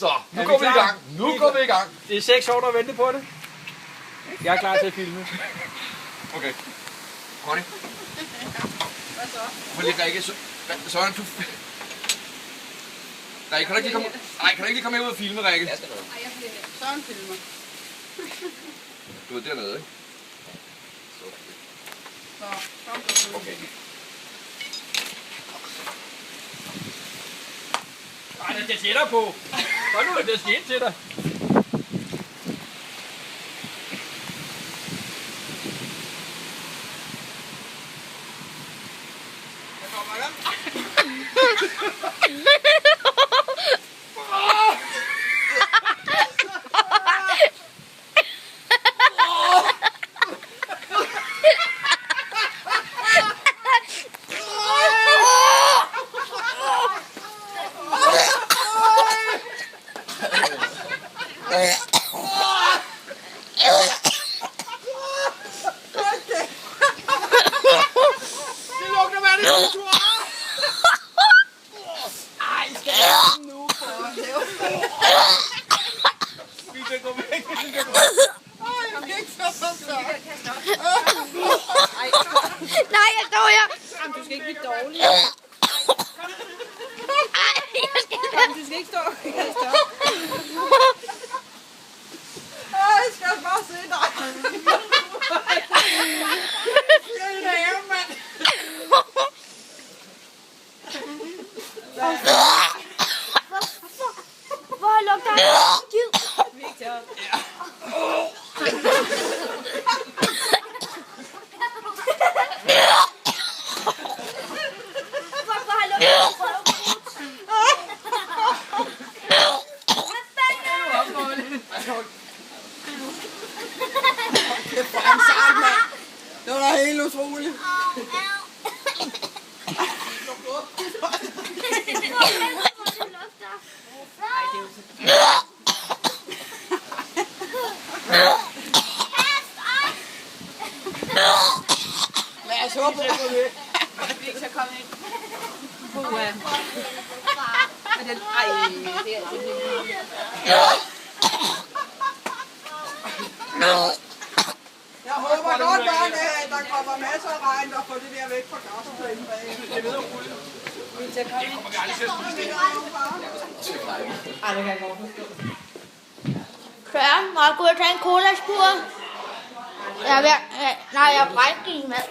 Så, nu går vi i gang. Nu går vi i gang. Det er 6 år, der venter på det. Jeg er klar til at filme. Okay. Connie. Hvad så? Hvor lige Rikke, Søren, du... Rikke, kan du ikke lige komme... Nej, kan du ikke lige komme herud og filme, Rikke? Ej, jeg bliver Søren filmer. Du er dernede, ikke? Så, kom. Okay. Ej, der er tættere på. Hold nu, der skal ind til dig. Nej, jeg står her. Jamen, du skal ikke blive dårlig. Ej, jeg skal Jamen, du skal ikke stå. Jeg skal stå. Jeg skal bare se dig. Jeg er her, mand. Hvor lugter det? Gid. Victor. Hvorfor har lugtet det? Hvad fanden? Det er for en sang, mand. Det var da helt utroligt. Lad os håbe på det. Victor, kom ind. Puha. Og den, ej, det er simpelthen. Jeg håber godt nok, at der kommer masser af regn, der får det der væk fra gasplænen bag. Det ved jeg roligt. Victor, kom ind. Kommer vi aldrig til at spise det. Ej, det kan jeg godt forstå. Søren, må jeg gå ud og tage en cola-spur? Nej, jeg brændte din mad.